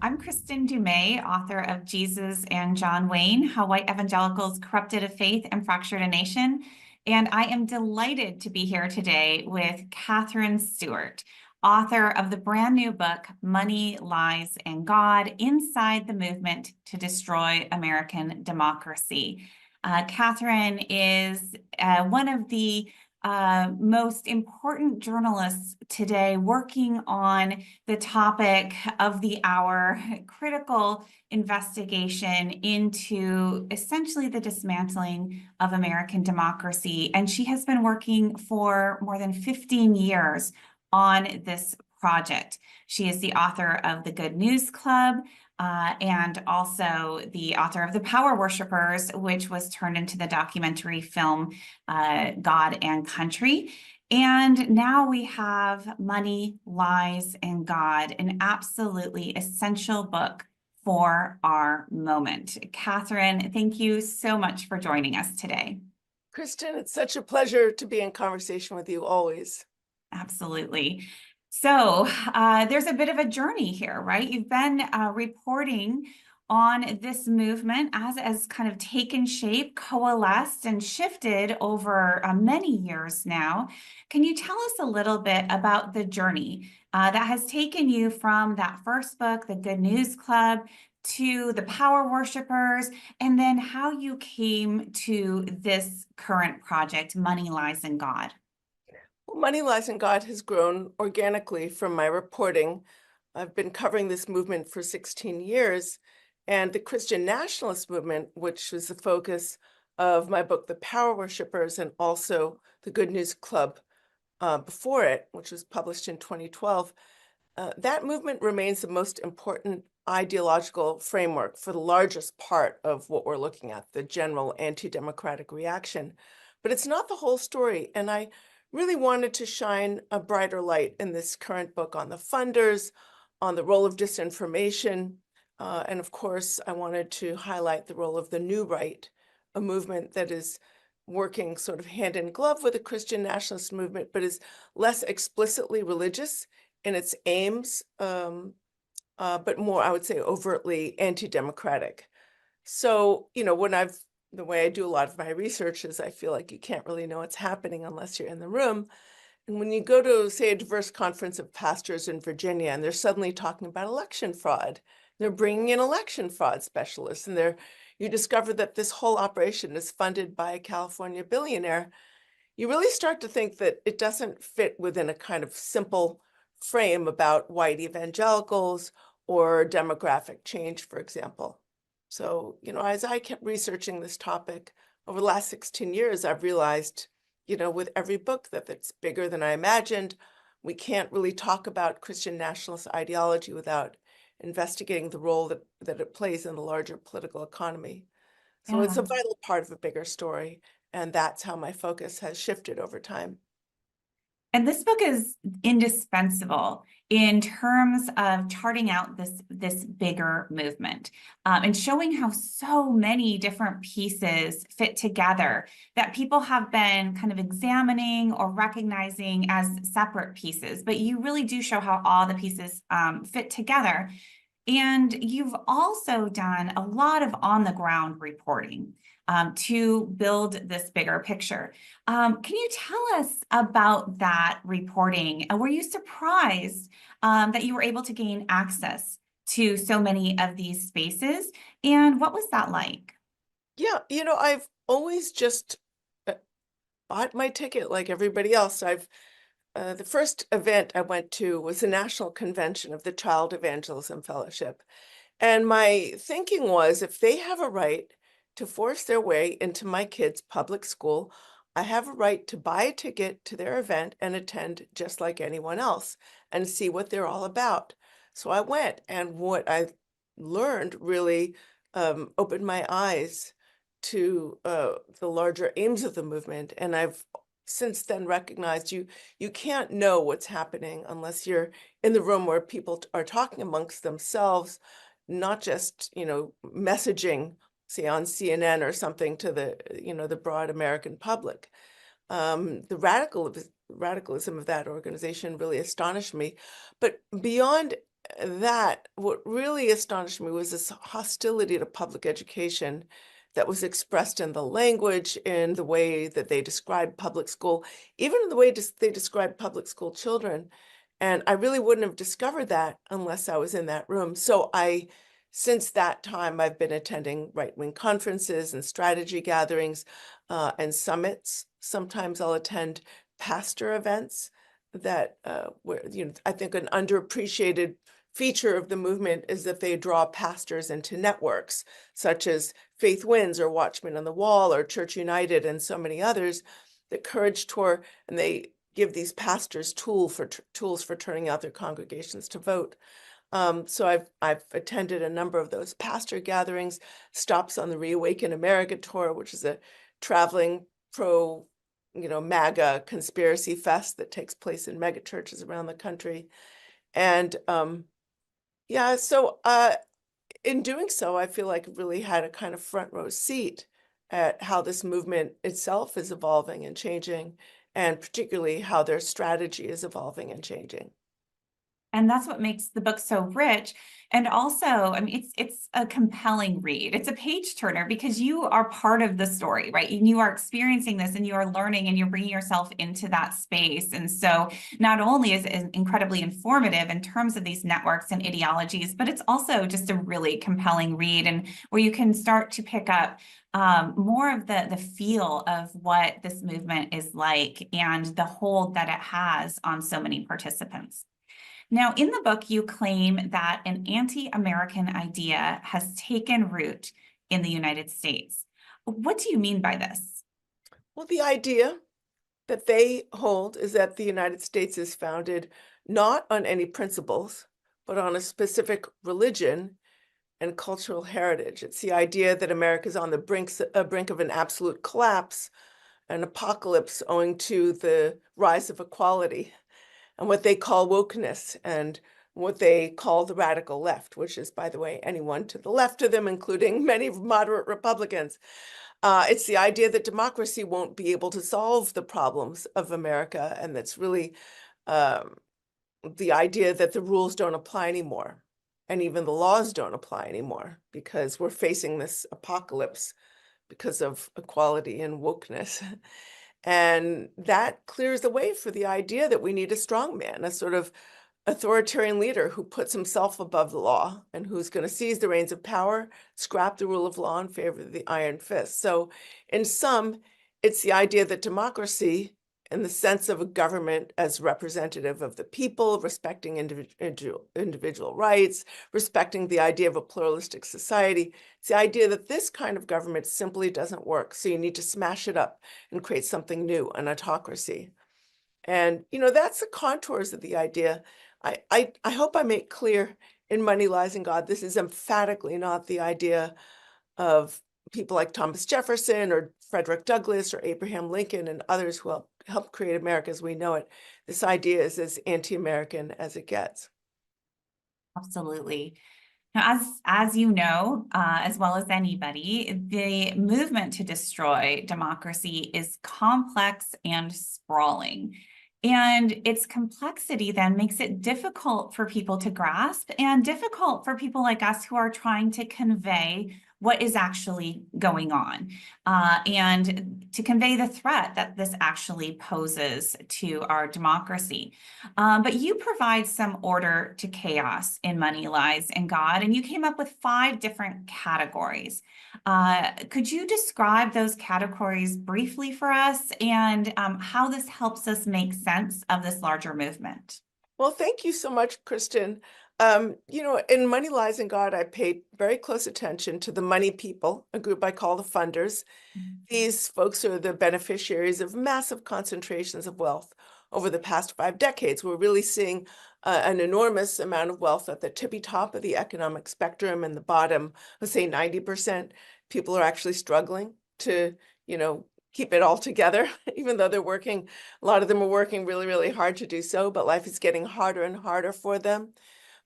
I'm Kristin Dumais, author of Jesus and John Wayne, How White Evangelicals Corrupted a Faith and Fractured a Nation. And I am delighted to be here today with Katherine Stewart, author of the brand new book, Money, Lies, and God, Inside the Movement to Destroy American Democracy. Katherine is one of the most important journalists today working on the topic of the hour, critical investigation into essentially the dismantling of American democracy. And she has been working for more than 15 years on this project. She is the author of The Good News Club, and also the author of The Power Worshippers, which was turned into the documentary film God and Country. And now we have Money, Lies, and God, an absolutely essential book for our moment. Katherine, thank you so much for joining us today. Kristin, it's such a pleasure to be in conversation with you always. Absolutely. So there's a bit of a journey here, right? You've been reporting on this movement as kind of taken shape, coalesced, and shifted over many years now. Can you tell us a little bit about the journey that has taken you from that first book, The Good News Club, to the Power Worshippers, and then how you came to this current project, Money, Lies, and God? Well, Money, Lies, and God has grown organically from my reporting. I've been covering this movement for 16 years, and the Christian nationalist movement, which was the focus of my book, The Power Worshippers, and also The Good News Club before it, which was published in 2012, that movement remains the most important ideological framework for the largest part of what we're looking at, the general anti-democratic reaction. But it's not the whole story, and I really wanted to shine a brighter light in this current book on the funders, on the role of disinformation, and of course, I wanted to highlight the role of the New Right, a movement that is working sort of hand in glove with the Christian nationalist movement, but is less explicitly religious in its aims, but more, I would say, overtly anti-democratic. So, the way I do a lot of my research is I feel like you can't really know what's happening unless you're in the room. And when you go to, say, a diverse conference of pastors in Virginia, and they're suddenly talking about election fraud, they're bringing in election fraud specialists, and you discover that this whole operation is funded by a California billionaire, you really start to think that it doesn't fit within a kind of simple frame about white evangelicals or demographic change, for example. So, as I kept researching this topic over the last 16 years, I've realized, with every book that it's bigger than I imagined. We can't really talk about Christian nationalist ideology without investigating the role that it plays in the larger political economy. So it's a vital part of a bigger story, and that's how my focus has shifted over time. And this book is indispensable in terms of charting out this bigger movement and showing how so many different pieces fit together that people have been kind of examining or recognizing as separate pieces. But you really do show how all the pieces fit together. And you've also done a lot of on-the-ground reporting to build this bigger picture. Can you tell us about that reporting? Were you surprised that you were able to gain access to so many of these spaces? And what was that like? Yeah, I've always just bought my ticket like everybody else. The first event I went to was the National Convention of the Child Evangelism Fellowship. And my thinking was, if they have a right to force their way into my kids' public school, I have a right to buy a ticket to their event and attend just like anyone else and see what they're all about. So I went, and what I learned really opened my eyes to the larger aims of the movement. And I've since then recognized you can't know what's happening unless you're in the room where people are talking amongst themselves, not just, messaging, say on CNN or something to the broad American public. The radicalism of that organization really astonished me. But beyond what really astonished me was this hostility to public education that was expressed in the language, in the way that they described public school, even in the way they described public school children. And I really wouldn't have discovered that unless I was in that room. Since that time, I've been attending right-wing conferences and strategy gatherings and summits. Sometimes I'll attend pastor events that where, I think an underappreciated feature of the movement is that they draw pastors into networks such as Faith Wins or Watchmen on the Wall or Church United and so many others that Courage Tour, and they give these pastors tools for turning out their congregations to vote. So I've attended a number of those pastor gatherings, stops on the Reawaken America tour, which is a traveling pro, MAGA conspiracy fest that takes place in mega churches around the country. And yeah, so in doing so, I feel like I've really had a kind of front row seat at how this movement itself is evolving and changing, and particularly how their strategy is evolving and changing. And that's what makes the book so rich. And also, I mean, it's a compelling read. It's a page turner because you are part of the story, right? And you are experiencing this and you are learning and you're bringing yourself into that space. And so not only is it incredibly informative in terms of these networks and ideologies, but it's also just a really compelling read, and where you can start to pick up more of the feel of what this movement is like and the hold that it has on so many participants. Now, in the book, you claim that an anti-American idea has taken root in the United States. What do you mean by this? Well, the idea that they hold is that the United States is founded not on any principles, but on a specific religion and cultural heritage. It's the idea that America is on the brink of an absolute collapse, an apocalypse owing to the rise of equality and what they call wokeness and what they call the radical left, which is, by the way, anyone to the left of them, including many moderate Republicans. It's the idea that democracy won't be able to solve the problems of America, and that's really um, the idea that the rules don't apply anymore, and even the laws don't apply anymore, because we're facing this apocalypse because of equality and wokeness. And that clears the way for the idea that we need a strong man, a sort of authoritarian leader who puts himself above the law and who's going to seize the reins of power, scrap the rule of law in favor of the iron fist. So in sum, it's the idea that democracy, in the sense of a government as representative of the people, respecting individual rights, respecting the idea of a pluralistic society, it's the idea that this kind of government simply doesn't work. So you need to smash it up and create something new, an autocracy. And, that's the contours of the idea. I hope I make clear in Money, Lies, and God, this is emphatically not the idea of people like Thomas Jefferson or Frederick Douglass or Abraham Lincoln and others who helped create America as we know it. This idea is as anti-American as it gets. Absolutely. Now, as you know, as well as anybody, the movement to destroy democracy is complex and sprawling. And its complexity then makes it difficult for people to grasp and difficult for people like us who are trying to convey what is actually going on, and to convey the threat that this actually poses to our democracy. But you provide some order to chaos in Money, Lies, and God, and you came up with 5 different categories. Could you describe those categories briefly for us, and how this helps us make sense of this larger movement? Well, thank you so much, Kristin. In Money, Lies, and God, I paid very close attention to the money people, a group I call the funders. These folks are the beneficiaries of massive concentrations of wealth over the past 5 decades. We're really seeing an enormous amount of wealth at the tippy top of the economic spectrum, and the bottom, let's say 90%, people are actually struggling to, keep it all together, even though they're working. A lot of them are working really, really hard to do so, but life is getting harder and harder for them.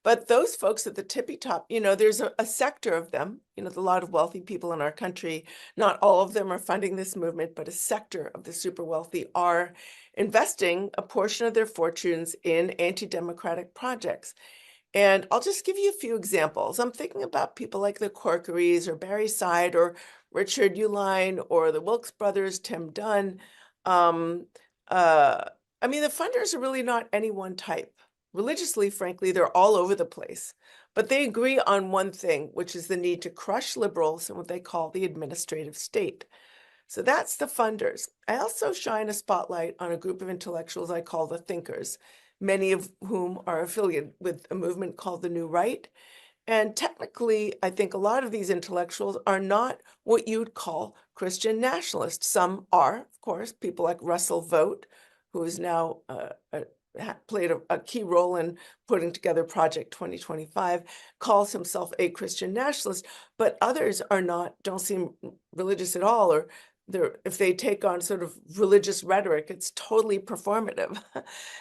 But those folks at the tippy top, there's a sector of them, a lot of wealthy people in our country, not all of them are funding this movement, but a sector of the super wealthy are investing a portion of their fortunes in anti-democratic projects. And I'll just give you a few examples. I'm thinking about people like the Corkerys or Barry Side or Richard Uline or the Wilkes brothers, Tim Dunn. Um, uh, I mean, the funders are really not any one type. Religiously, frankly, they're all over the place. But they agree on one thing, which is the need to crush liberals and what they call the administrative state. So that's the funders. I also shine a spotlight on a group of intellectuals I call the thinkers, many of whom are affiliated with a movement called the New Right. And technically, I think a lot of these intellectuals are not what you'd call Christian nationalists. Some are, of course, people like Russell Vogt, who is now played a key role in putting together Project 2025, calls himself a Christian nationalist, but others are not, don't seem religious at all, or if they take on sort of religious rhetoric, it's totally performative.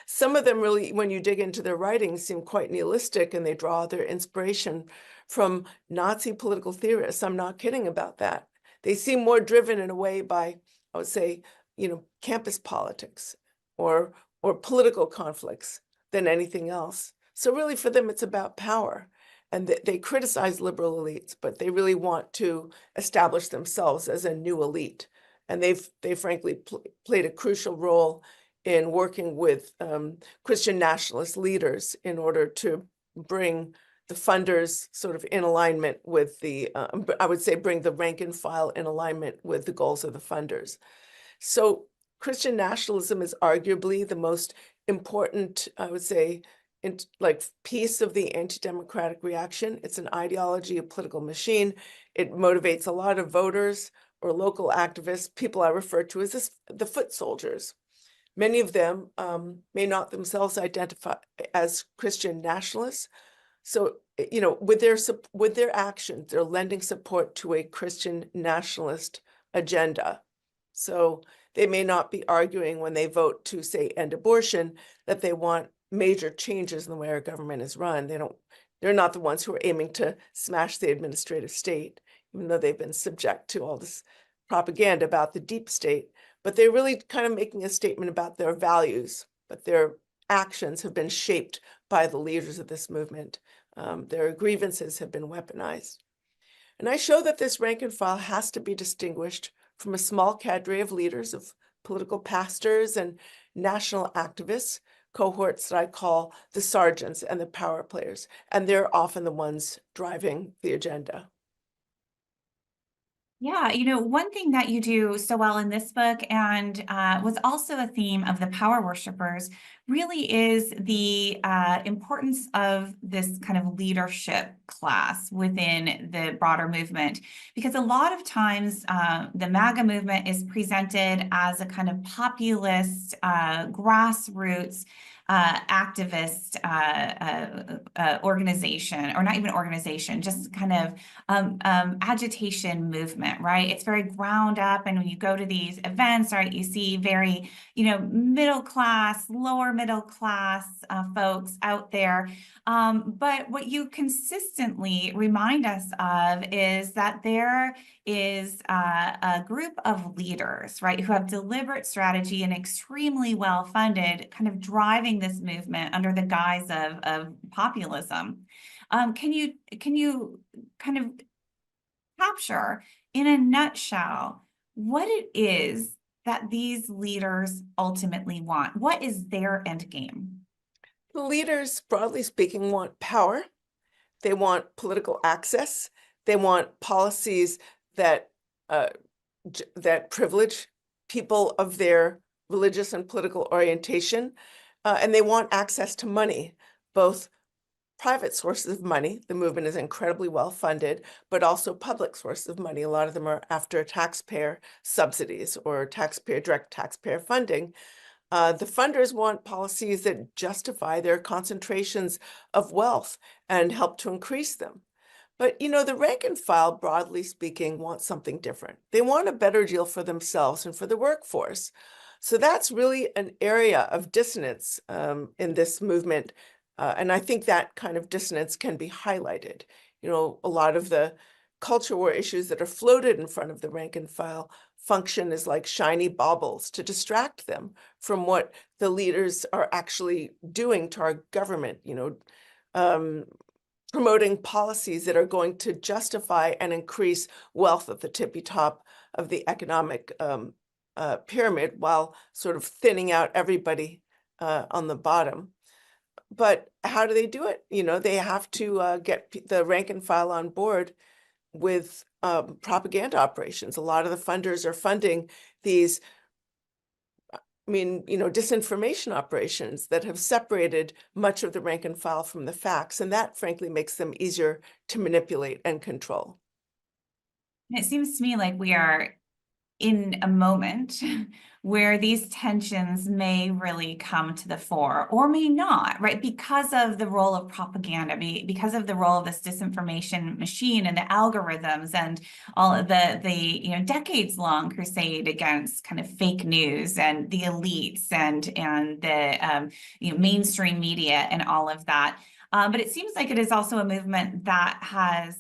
Some of them really, when you dig into their writings, seem quite nihilistic, and they draw their inspiration from Nazi political theorists. I'm not kidding about that. They seem more driven in a way by, I would say, campus politics or political conflicts than anything else. So really for them, it's about power. And they criticize liberal elites, but they really want to establish themselves as a new elite. And they frankly played a crucial role in working with Christian nationalist leaders in order to bring the funders sort of in alignment with I would say bring the rank and file in alignment with the goals of the funders. So Christian nationalism is arguably the most important, I would say, piece of the anti-democratic reaction. It's an ideology, a political machine. It motivates a lot of voters or local activists, people I refer to as the foot soldiers. Many of them may not themselves identify as Christian nationalists. So, with their actions, they're lending support to a Christian nationalist agenda. So they may not be arguing when they vote to, say, end abortion, that they want major changes in the way our government is run. They're not the ones who are aiming to smash the administrative state, even though they've been subject to all this propaganda about the deep state. But they're really kind of making a statement about their values, but their actions have been shaped by the leaders of this movement. Their grievances have been weaponized. And I show that this rank and file has to be distinguished from a small cadre of leaders, of political pastors and national activists, cohorts that I call the sergeants and the power players. And they're often the ones driving the agenda. Yeah, one thing that you do so well in this book and was also a theme of the power worshipers really is the importance of this kind of leadership class within the broader movement. Because a lot of times the MAGA movement is presented as a kind of populist, grassroots, activist organization, or not even organization, just kind of agitation movement, right? It's very ground up. And when you go to these events, right, you see very, middle class, lower middle class folks out there. But what you consistently remind us of is that there is a group of leaders, right, who have deliberate strategy and extremely well funded, kind of driving this movement under the guise of populism. Can you kind of capture in a nutshell what it is that these leaders ultimately want? What is their end game? The leaders, broadly speaking, want power. They want political access. They want policies that that privilege people of their religious and political orientation, and they want access to money, both private sources of money. The movement is incredibly well funded, but also public sources of money. A lot of them are after taxpayer subsidies or direct taxpayer funding. The funders want policies that justify their concentrations of wealth and help to increase them. But, the rank and file, broadly speaking, want something different. They want a better deal for themselves and for the workforce. So that's really an area of dissonance in this movement. And I think that kind of dissonance can be highlighted. A lot of the culture war issues that are floated in front of the rank and file function as like shiny baubles to distract them from what the leaders are actually doing to our government, um, promoting policies that are going to justify and increase wealth at the tippy top of the economic pyramid while sort of thinning out everybody on the bottom. But how do they do it? They have to get the rank and file on board with propaganda operations. A lot of the funders are funding these, disinformation operations that have separated much of the rank and file from the facts. And that, frankly, makes them easier to manipulate and control. It seems to me like we are in a moment where these tensions may really come to the fore or may not, right? Because of the role of propaganda, because of the role of this disinformation machine and the algorithms and all of the decades-long crusade against kind of fake news and the elites and the mainstream media and all of that. But it seems like it is also a movement that has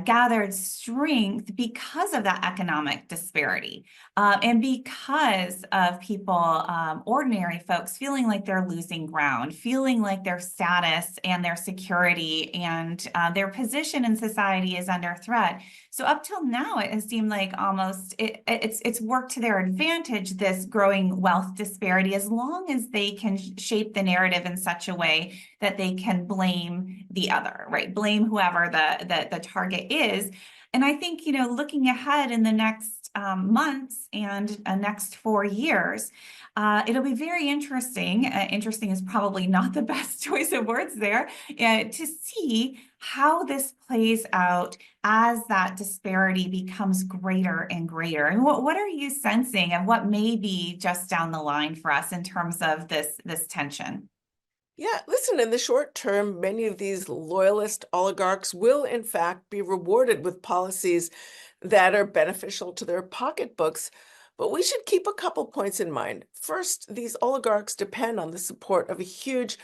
gathered strength because of that economic disparity and because of people, ordinary folks, feeling like they're losing ground, feeling like their status and their security and their position in society is under threat. So up till now, it has seemed like almost it's worked to their advantage, this growing wealth disparity, as long as they can shape the narrative in such a way that they can blame the other, right? Blame whoever the target is. And I think, looking ahead in the next months and next 4 years, it'll be very interesting. Interesting is probably not the best choice of words there, to see how this plays out as that disparity becomes greater and greater. And what are you sensing and what may be just down the line for us in terms of this tension? Yeah, listen, in the short term, many of these loyalist oligarchs will, in fact, be rewarded with policies that are beneficial to their pocketbooks. But we should keep a couple points in mind. First, these oligarchs depend on the support of a huge,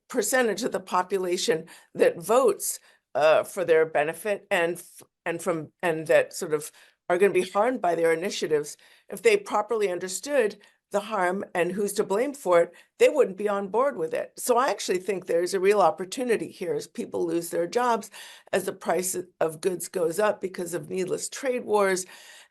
percentage of the population that votes for their benefit and that sort of are going to be harmed by their initiatives. If they properly understood the harm and who's to blame for it, they wouldn't be on board with it. So I actually think there's a real opportunity here as people lose their jobs, as the price of goods goes up because of needless trade wars,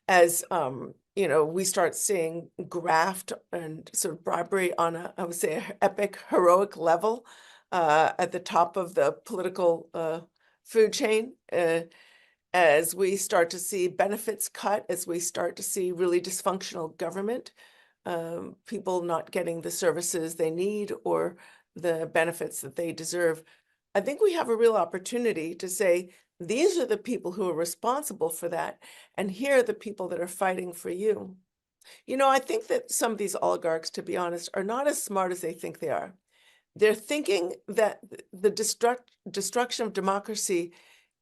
as we start seeing graft and sort of bribery on I would say, epic, heroic level at the top of the political food chain. As we start to see benefits cut, as we start to see really dysfunctional government, people not getting the services they need or the benefits that they deserve. I think we have a real opportunity to say, these are the people who are responsible for that, and here are the people that are fighting for you. I think that some of these oligarchs, to be honest, are not as smart as they think they are. They're thinking that the destruction of democracy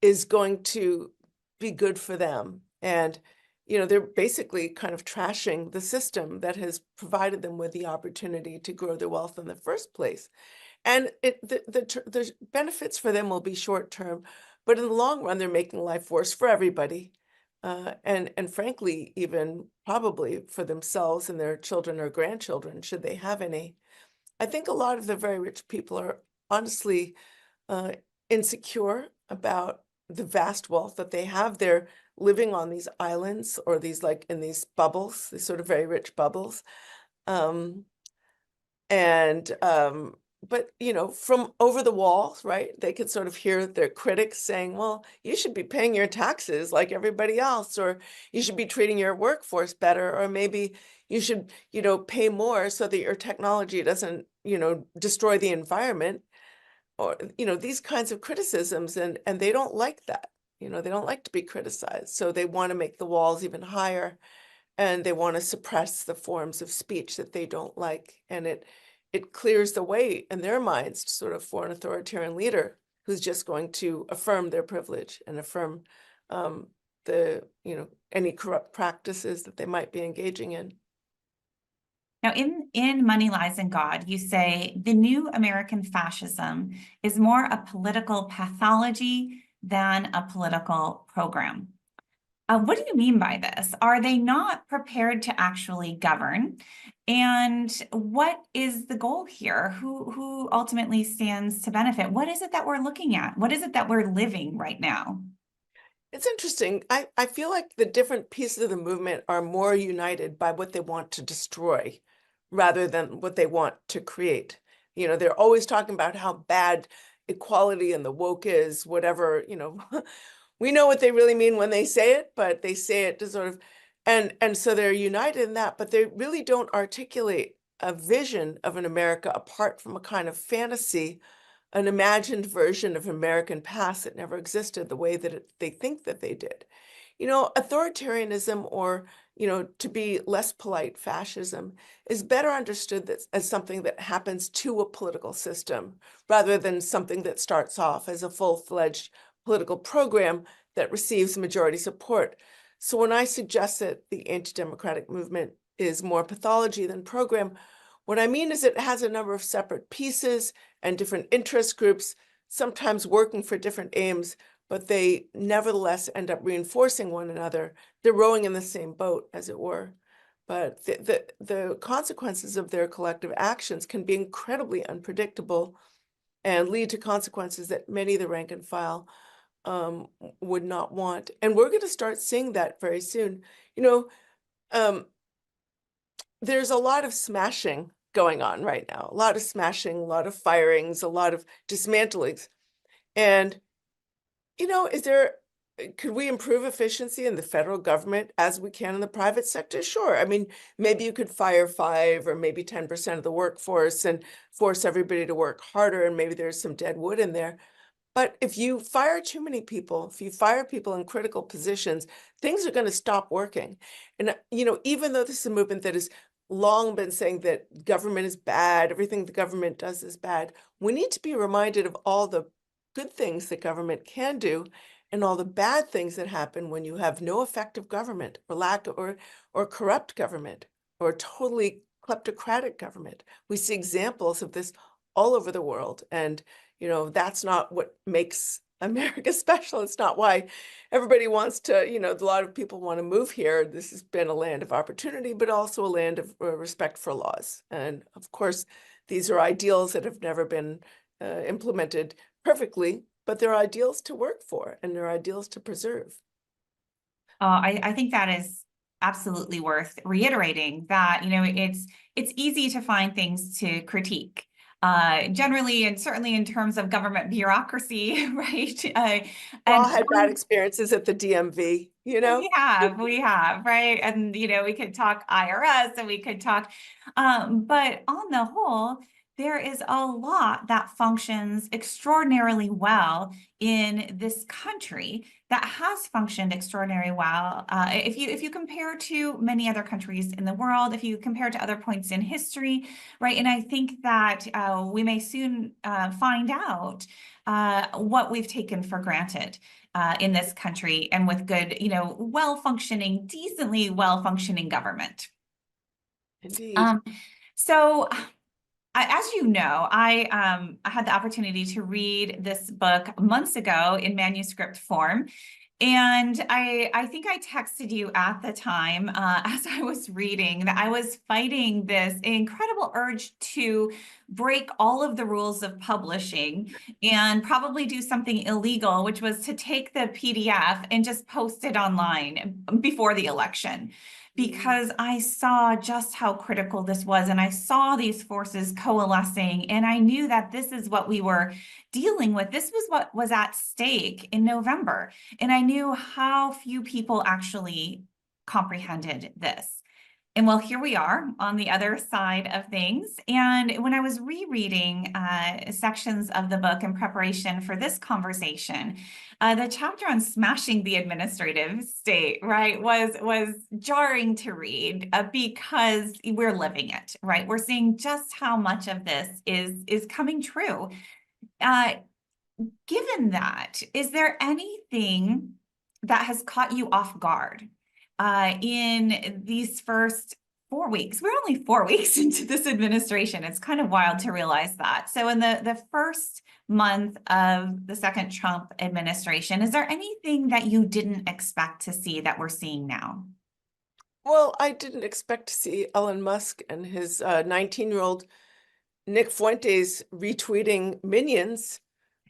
is going to be good for them. And they're basically kind of trashing the system that has provided them with the opportunity to grow their wealth in the first place. And the benefits for them will be short term, but in the long run, they're making life worse for everybody. And frankly, even probably for themselves and their children or grandchildren, should they have any. I think a lot of the very rich people are honestly insecure about the vast wealth that they have. They're living on these islands or these in these bubbles, these sort of very rich bubbles. But from over the wall, right, they can sort of hear their critics saying, well, you should be paying your taxes like everybody else, or you should be treating your workforce better, or maybe you should, pay more so that your technology doesn't, destroy the environment, or, these kinds of criticisms. And they don't like that. They don't like to be criticized. So they want to make the walls even higher, and they want to suppress the forms of speech that they don't like. And it clears the way in their minds sort of for an authoritarian leader who's just going to affirm their privilege and affirm any corrupt practices that they might be engaging in. Now, in Money, Lies, and God, you say the new American fascism is more a political pathology than a political program. What do you mean by this? Are they not prepared to actually govern? And what is the goal here? Who ultimately stands to benefit? What is it that we're looking at? What is it that we're living right now? It's interesting. I feel like the different pieces of the movement are more united by what they want to destroy rather than what they want to create. You know, they're always talking about how bad equality and the woke is, whatever, you know, we know what they really mean when they say it, but they say it to sort of, and so they're united in that, but they really don't articulate a vision of an America apart from a kind of fantasy, an imagined version of American past that never existed the way that they think that they did. You know, authoritarianism, or, you know, to be less polite, fascism, is better understood as something that happens to a political system rather than something that starts off as a full-fledged political program that receives majority support. So when I suggest that the anti-democratic movement is more pathology than program, what I mean is it has a number of separate pieces and different interest groups, sometimes working for different aims, but they nevertheless end up reinforcing one another. They're rowing in the same boat, as it were. But the consequences of their collective actions can be incredibly unpredictable and lead to consequences that many of the rank and file would not want. And we're going to start seeing that very soon. You know, um, there's a lot of smashing going on right now, a lot of smashing, a lot of firings, a lot of dismantlings. And, you know, could we improve efficiency in the federal government as we can in the private sector? Sure. I mean, maybe you could fire 5 or maybe 10% of the workforce and force everybody to work harder, and maybe there's some dead wood in there. But if you fire too many people, if you fire people in critical positions, things are going to stop working. And, you know, even though this is a movement that has long been saying that government is bad, everything the government does is bad, we need to be reminded of all the good things that government can do and all the bad things that happen when you have no effective government, or lack, or corrupt government, or totally kleptocratic government. We see examples of this all over the world. And you know, that's not what makes America special. It's not why everybody wants to, you know, a lot of people want to move here. This has been a land of opportunity, but also a land of respect for laws. And of course, these are ideals that have never been implemented perfectly, but they're ideals to work for and they're ideals to preserve. I think that is absolutely worth reiterating that, you know, it's easy to find things to critique. Generally, and certainly in terms of government bureaucracy, right? We all And had bad experiences at the DMV, you know? we have, right? And, you know, we could talk IRS and we could talk, but on the whole, there is a lot that functions extraordinarily well in this country that has functioned extraordinarily well. If you compare to many other countries in the world, if you compare to other points in history, right? And I think that we may soon find out what we've taken for granted in this country, and with good, you know, well-functioning, decently well-functioning government. Indeed. Um, so as you know, I had the opportunity to read this book months ago in manuscript form. And I think I texted you at the time as I was reading that I was fighting this incredible urge to break all of the rules of publishing and probably do something illegal, which was to take the PDF and just post it online before the election, because I saw just how critical this was. And I saw these forces coalescing, and I knew that this is what we were dealing with. This was what was at stake in November. And I knew how few people actually comprehended this. And well, here we are on the other side of things. And when I was rereading sections of the book in preparation for this conversation, the chapter on smashing the administrative state, right, was jarring to read because we're living it, right? We're seeing just how much of this is coming true. Given that, is there anything that has caught you off guard in these first 4 weeks? We're only 4 weeks into this administration. It's kind of wild to realize that. So in the first month of the second Trump administration, is there anything that you didn't expect to see that we're seeing now? Well, I didn't expect to see Elon Musk and his 19-year-old Nick Fuentes retweeting minions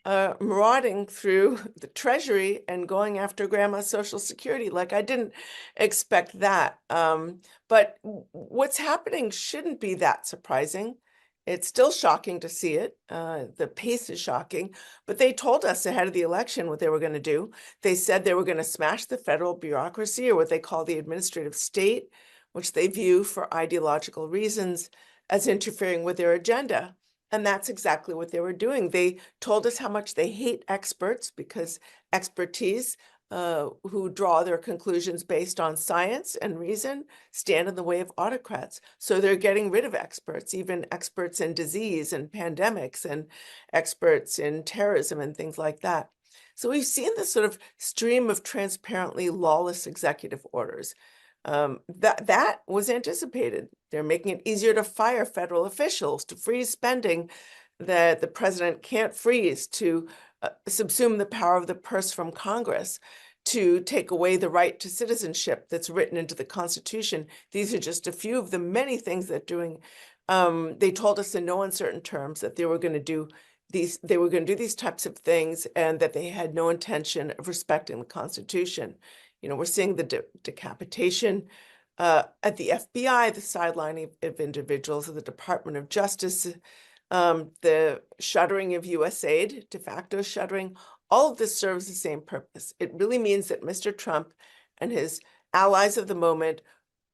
marauding through the treasury and going after grandma's social security. Like, I didn't expect that. But what's happening shouldn't be that surprising. It's still shocking to see it. The pace is shocking, but they told us ahead of the election what they were going to do. They said they were going to smash the federal bureaucracy, or what they call the administrative state, which they view for ideological reasons as interfering with their agenda. And that's exactly what they were doing. They told us how much they hate experts because expertise, who draw their conclusions based on science and reason, stand in the way of autocrats. So they're getting rid of experts, even experts in disease and pandemics and experts in terrorism and things like that. So we've seen this sort of stream of transparently lawless executive orders. That was anticipated. They're making it easier to fire federal officials, to freeze spending that the president can't freeze, to subsume the power of the purse from Congress, to take away the right to citizenship that's written into the Constitution. These are just a few of the many things that doing. They told us in no uncertain terms that they were going to do these types of things, and that they had no intention of respecting the Constitution. We're seeing the decapitation at the FBI, the sidelining of individuals of the Department of Justice, the shuttering of USAID, de facto shuttering. All of this serves the same purpose. It really means that Mr. Trump and his allies of the moment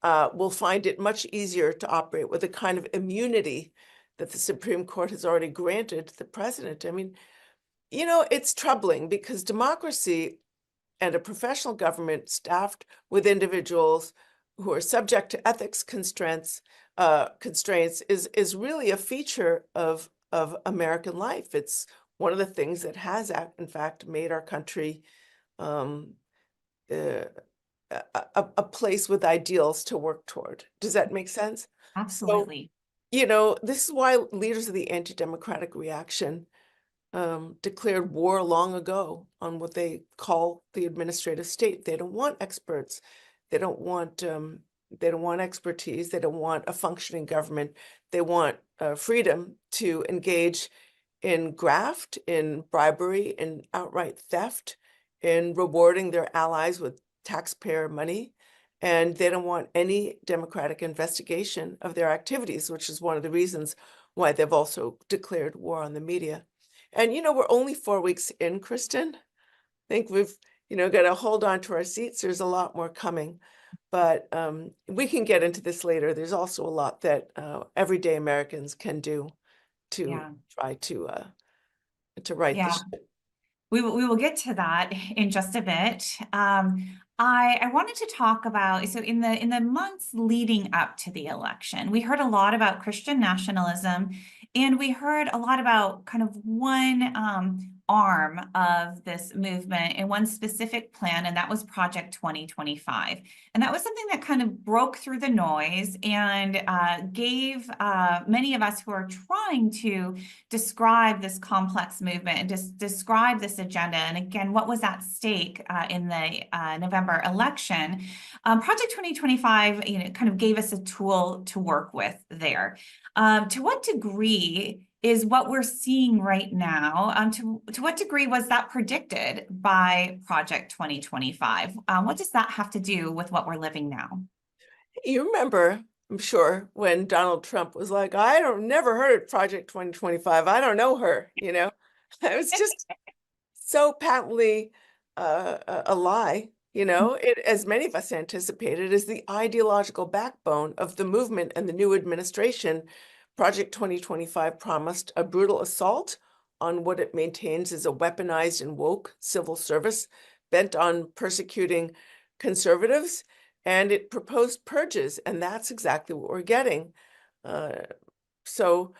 will find it much easier to operate with the kind of immunity that the Supreme Court has already granted the president. I mean, it's troubling because democracy and a professional government staffed with individuals who are subject to ethics constraints is really a feature of American life. It's one of the things that has, in fact, made our country um, uh, a place with ideals to work toward. Does that make sense? So, Absolutely. this is why leaders of the anti-democratic reaction declared war long ago on what they call the administrative state. They don't want experts. They don't want expertise. They don't want a functioning government. They want freedom to engage in graft, in bribery, in outright theft, in rewarding their allies with taxpayer money. And they don't want any democratic investigation of their activities, which is one of the reasons why they've also declared war on the media. And, we're only 4 weeks in, Kristin. I think we've, got to hold on to our seats. There's a lot more coming, but we can get into this later. There's also a lot that everyday Americans can do to Yeah. try to right the Yeah. ship. We will get to that in just a bit. I wanted to talk about, so in the months leading up to the election, we heard a lot about Christian nationalism, and we heard a lot about kind of one arm of this movement and one specific plan, and that was Project 2025. And that was something that kind of broke through the noise and gave many of us who are trying to describe this complex movement and just describe this agenda. And again, what was at stake in the November election? Project 2025, kind of gave us a tool to work with there. To what degree is what we're seeing right now? To what degree was that predicted by Project 2025? What does that have to do with what we're living now? You remember, I'm sure, when Donald Trump was like, I don't never heard of Project 2025. I don't know her, It was just so patently a lie. It, as many of us anticipated, is the ideological backbone of the movement and the new administration. Project 2025 promised a brutal assault on what it maintains is a weaponized and woke civil service bent on persecuting conservatives, and it proposed purges, and that's exactly what we're getting. So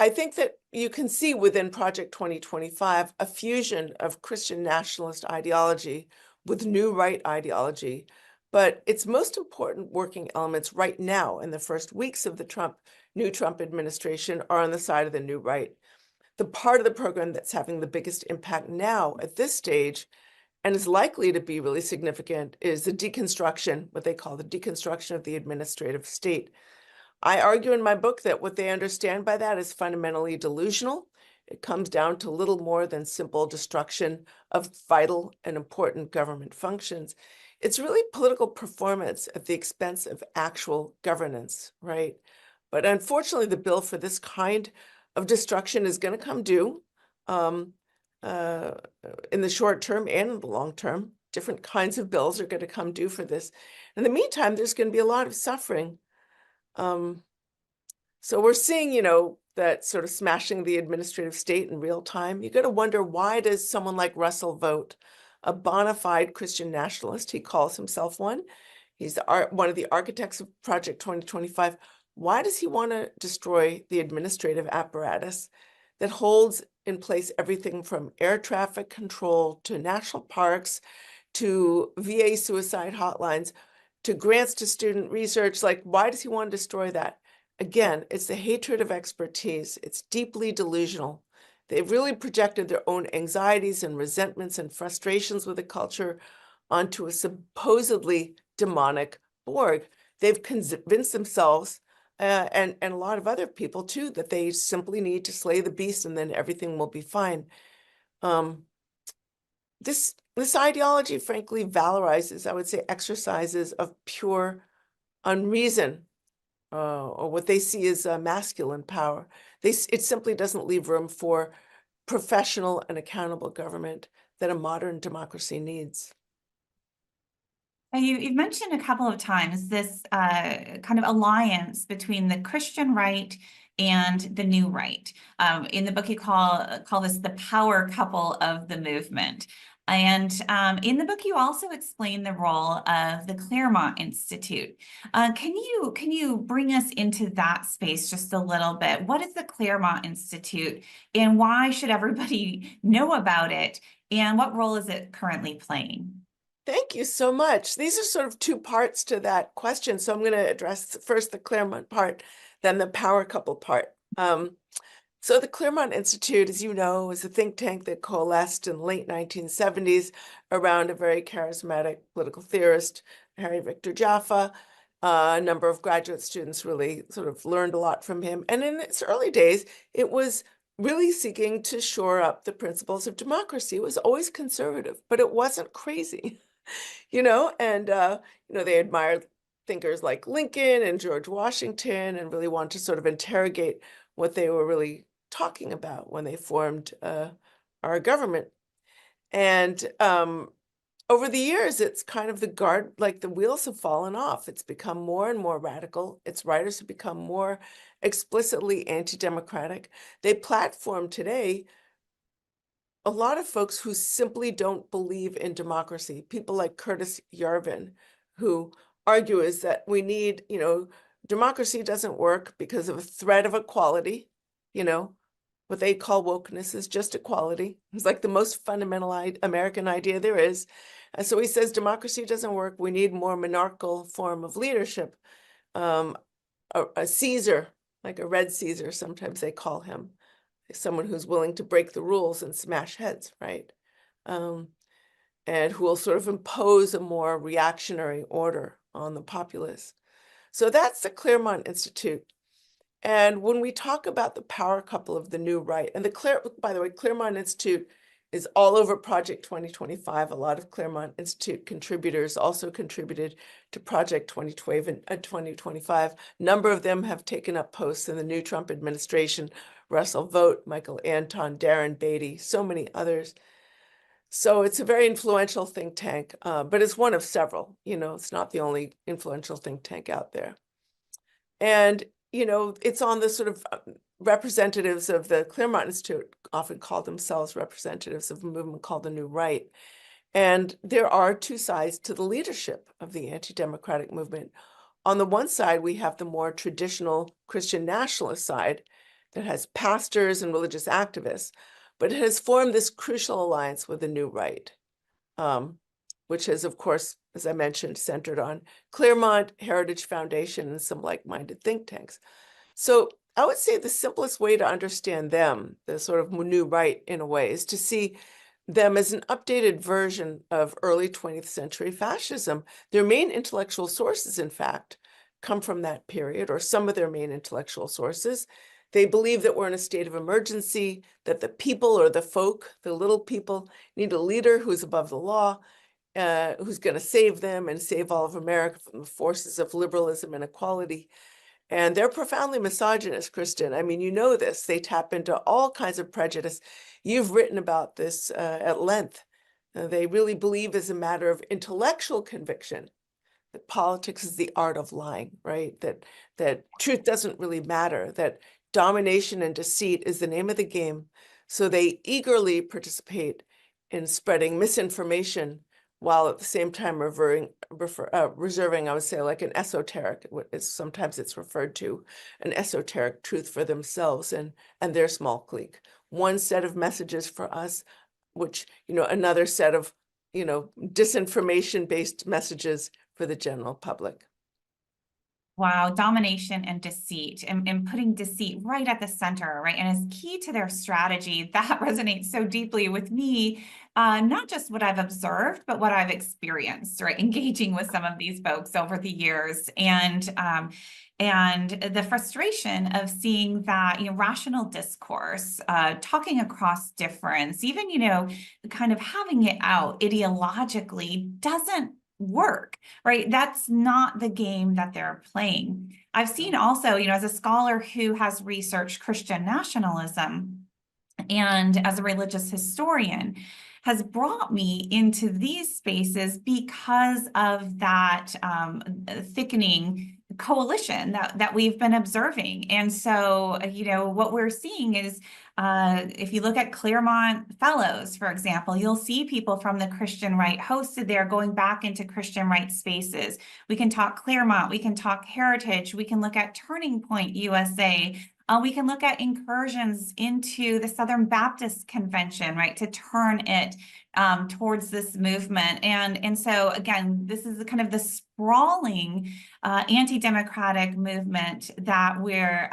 I think that you can see within Project 2025 a fusion of Christian nationalist ideology with new right ideology. But its most important working elements right now in the first weeks of the new Trump administration are on the side of the new right. The part of the program that's having the biggest impact now at this stage and is likely to be really significant, is the deconstruction, what they call the deconstruction of the administrative state. I argue in my book that what they understand by that is fundamentally delusional. It comes down to little more than simple destruction of vital and important government functions. It's really political performance at the expense of actual governance, right? But unfortunately, the bill for this kind of destruction is going to come due um, uh, in the short term and in the long term. Different kinds of bills are going to come due for this. In the meantime, there's going to be a lot of suffering. So we're seeing, that sort of smashing the administrative state in real time. You got to wonder, why does someone like Russell vote, a bona fide Christian nationalist? He calls himself one. He's one of the architects of Project 2025. Why does he want to destroy the administrative apparatus that holds in place everything from air traffic control to national parks to VA suicide hotlines to grants to student research? Like, why does he want to destroy that? Again, it's the hatred of expertise. It's deeply delusional. They've really projected their own anxieties and resentments and frustrations with the culture onto a supposedly demonic Borg. They've convinced themselves and a lot of other people too that they simply need to slay the beast and then everything will be fine. This ideology, frankly, valorizes, I would say, exercises of pure unreason, or what they see as masculine power. It simply doesn't leave room for professional and accountable government that a modern democracy needs. You've mentioned a couple of times this kind of alliance between the Christian right and the new right. In the book, you call this the power couple of the movement. And in the book, you also explain the role of the Claremont Institute. Can you bring us into that space just a little bit? What is the Claremont Institute, and why should everybody know about it? And what role is it currently playing? Thank you so much. These are sort of two parts to that question. So I'm going to address first the Claremont part, then the power couple part. So the Claremont Institute, as you know, is a think tank that coalesced in the late 1970s around a very charismatic political theorist, Harry Victor Jaffa. A number of graduate students really sort of learned a lot from him. And in its early days, it was really seeking to shore up the principles of democracy. It was always conservative, but it wasn't crazy, and they admired thinkers like Lincoln and George Washington and really wanted to sort of interrogate what they were really talking about when they formed our government. And over the years, it's kind of the wheels have fallen off. It's become more and more radical. Its writers have become more explicitly anti-democratic. They platform today a lot of folks who simply don't believe in democracy. People like Curtis Yarvin, who argue is that we need, democracy doesn't work because of a threat of equality. What they call wokeness is just equality. It's like the most fundamental American idea there is. And so he says democracy doesn't work. We need more monarchical form of leadership. A Caesar, like a red Caesar, sometimes they call him, someone who's willing to break the rules and smash heads, right? And who will sort of impose a more reactionary order on the populace. So that's the Claremont Institute. And when we talk about the power couple of the new right, and by the way, Claremont Institute is all over Project 2025. A lot of Claremont Institute contributors also contributed to Project 2025. A number of them have taken up posts in the new Trump administration. Russell Vogt, Michael Anton, Darren Beatty, so many others. So it's a very influential think tank, but it's one of several. It's not the only influential think tank out there. And it's on the sort of representatives of the Claremont Institute often call themselves representatives of a movement called the New Right. And there are two sides to the leadership of the anti-democratic movement. On the one side, we have the more traditional Christian nationalist side that has pastors and religious activists, but it has formed this crucial alliance with the New Right, which is, of course, as I mentioned, centered on Claremont, Heritage Foundation, and some like-minded think tanks. So I would say the simplest way to understand them, the sort of New Right in a way, is to see them as an updated version of early 20th century fascism. Their main intellectual sources, in fact, come from that period, or some of their main intellectual sources. They believe that we're in a state of emergency, that the people or the folk, the little people, need a leader who's above the law, who's going to save them and save all of America from the forces of liberalism and equality. And they're profoundly misogynist, Kristin. I mean, you know this. They tap into all kinds of prejudice. You've written about this at length. They really believe as a matter of intellectual conviction that politics is the art of lying, right? That truth doesn't really matter, that domination and deceit is the name of the game. So they eagerly participate in spreading misinformation while at the same time reserving, I would say, like an esoteric, sometimes it's referred to, an esoteric truth for themselves and their small clique. One set of messages for us, which, another set of, disinformation-based messages for the general public. Wow, domination and deceit, and putting deceit right at the center, right? And is key to their strategy. That resonates so deeply with me, not just what I've observed, but what I've experienced, right? Engaging with some of these folks over the years. And the frustration of seeing that, rational discourse, talking across difference, even, kind of having it out ideologically doesn't work, right? That's not the game that they're playing. I've seen also, as a scholar who has researched Christian nationalism and as a religious historian, has brought me into these spaces because of that thickening coalition that we've been observing. And so, what we're seeing is, if you look at Claremont Fellows, for example, you'll see people from the Christian right hosted there going back into Christian right spaces. We can talk Claremont, we can talk Heritage, we can look at Turning Point USA. We can look at incursions into the Southern Baptist Convention, right, to turn it towards this movement. And so, again, this is kind of the sprawling anti-democratic movement that we're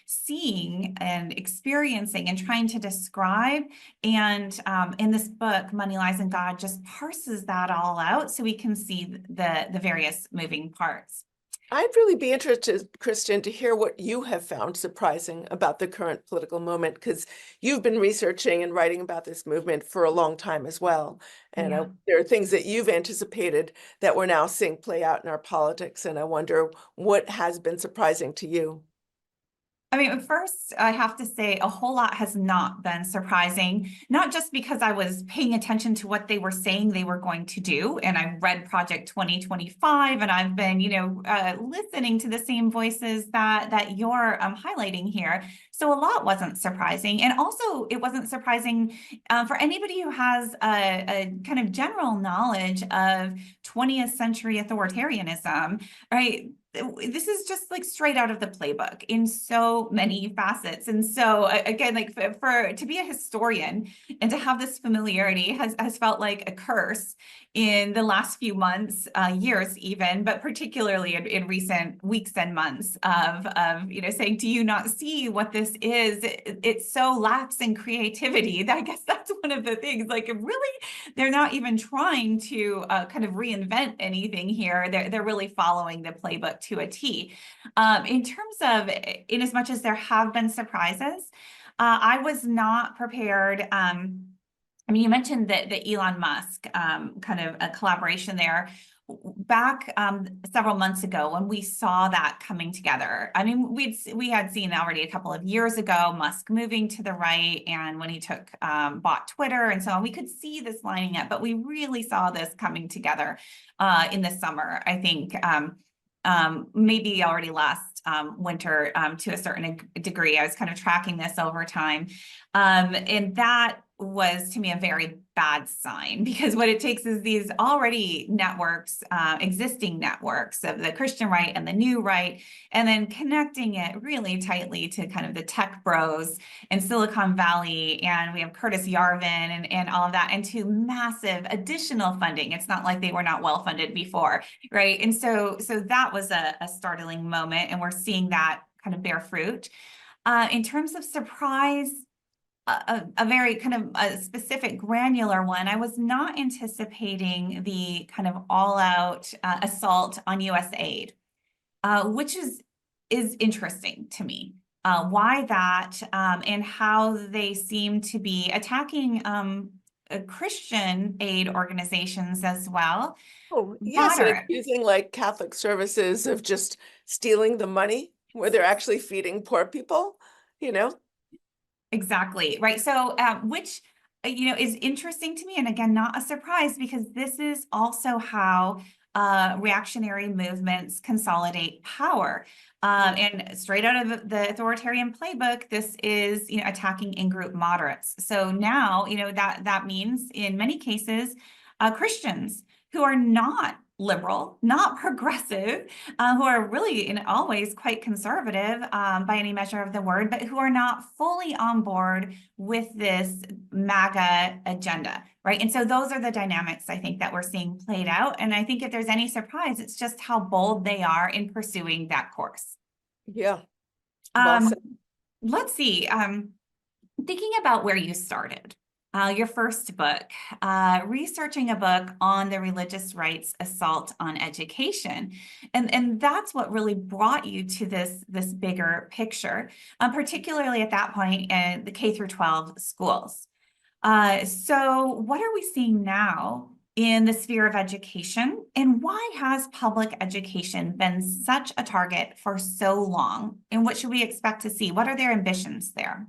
seeing and experiencing and trying to describe. And in this book, Money, Lies, and God just parses that all out so we can see the various moving parts. I'd really be interested, Kristin, to hear what you have found surprising about the current political moment, because you've been researching and writing about this movement for a long time as well. And Yeah. there are things that you've anticipated that we're now seeing play out in our politics. And I wonder what has been surprising to you. I mean, first, I have to say a whole lot has not been surprising, not just because I was paying attention to what they were saying they were going to do. And I read Project 2025, and I've been, listening to the same voices that you're highlighting here. So a lot wasn't surprising. And also, it wasn't surprising for anybody who has a kind of general knowledge of 20th century authoritarianism, right? This is just like straight out of the playbook in so many facets. And so again, like for to be a historian and to have this familiarity has felt like a curse in the last few months, years even, but particularly in recent weeks and months of saying, do you not see what this is? It so lacks in creativity. I guess that's one of the things, like really, they're not even trying to kind of reinvent anything here. They're really following the playbook to a T. In terms of, in as much as there have been surprises, I was not prepared. I mean, you mentioned the Elon Musk kind of a collaboration there. Back several months ago when we saw that coming together, I mean, we had seen already a couple of years ago Musk moving to the right, and when he bought Twitter and so on, we could see this lining up, but we really saw this coming together in the summer. I think maybe already last winter to a certain degree. I was kind of tracking this over time, and that was to me a very bad sign, because what it takes is these already networks, existing networks of the Christian right and the new right, and then connecting it really tightly to kind of the tech bros and Silicon Valley, and we have Curtis Yarvin and all of that, and to massive additional funding. It's not like they were not well funded before, right? And so that was a startling moment, and we're seeing that kind of bear fruit. In terms of surprise, a very kind of a specific granular one. I was not anticipating the kind of all-out assault on U.S. aid, which is interesting to me. Why that, and how they seem to be attacking Christian aid organizations as well. Oh, yes, and Moderate. accusing like Catholic services of just stealing the money where they're actually feeding poor people, you know? Exactly, right. So, which, is interesting to me. And again, not a surprise because this is also how reactionary movements consolidate power. And straight out of the authoritarian playbook, this is, attacking in-group moderates. So now, that means in many cases, Christians who are not liberal, not progressive, who are really in all ways quite conservative by any measure of the word, but who are not fully on board with this MAGA agenda, right? And so those are the dynamics I think that we're seeing played out. And I think if there's any surprise, it's just how bold they are in pursuing that course. Yeah, well said. Let's see. Thinking about where you started, your first book, researching a book on the religious right's assault on education. And that's what really brought you to this bigger picture, particularly at that point in the K through 12 schools. So what are we seeing now in the sphere of education? And why has public education been such a target for so long? And what should we expect to see? What are their ambitions there?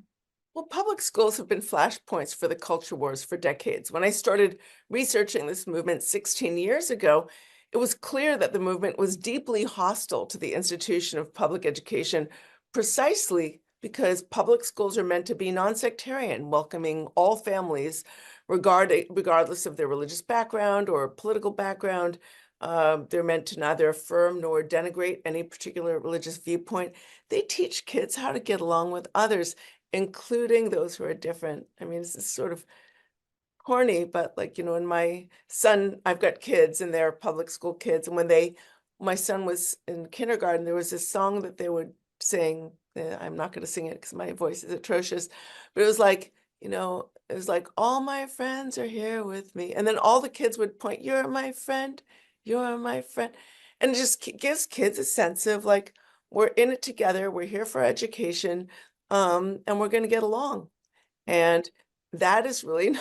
Well, public schools have been flashpoints for the culture wars for decades. When I started researching this movement 16 years ago, it was clear that the movement was deeply hostile to the institution of public education, precisely because public schools are meant to be non-sectarian, welcoming all families, regardless of their religious background or political background. They're meant to neither affirm nor denigrate any particular religious viewpoint. They teach kids how to get along with others, including those who are different. I mean, this is sort of corny, but like, in I've got kids and they're public school kids. And when my son was in kindergarten, there was this song that they would sing. I'm not going to sing it because my voice is atrocious, but it was like, it was like, all my friends are here with me. And then all the kids would point, you're my friend, you're my friend. And it just gives kids a sense of like, we're in it together, we're here for education, and we're going to get along. And that is really